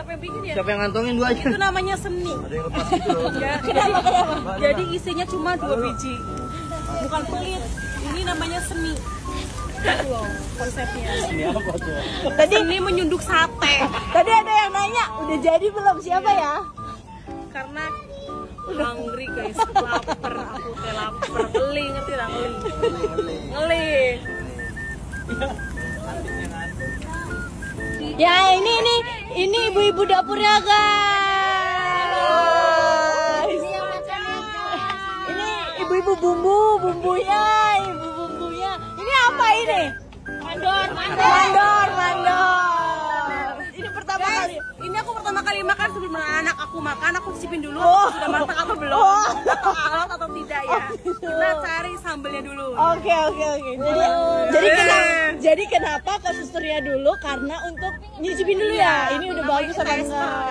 siapa yang bikin ya? Siapa yang ngantongin 2 aja? Itu namanya seni. Ada yang lepas gitu loh. Ya. Kenapa? Jadi isinya cuma 2 biji. Bukan pelit. Ini namanya seni. Itu loh konsepnya. Ini apa tuh? Tadi seni menyunduk sate. Tadi ada yang nanya, udah jadi belum? Siapa ya? Karena hungry guys, lapar aku kayak lapar, ngeli ngerti lah ngeli. Ya ini ibu-ibu dapurnya guys. Ini ibu-ibu bumbunya. Ini apa ini? Mandor. Ini pertama kali. Ini aku pertama kali makan sebelum anak aku makan, aku cicipin dulu sudah matang apa belum, halal atau tidak ya. Kita cari sambelnya dulu. Oke. Jadi kenapa ke susternya dulu? Karena untuk nyicipin dulu ya. Ini udah bagus apa enggak?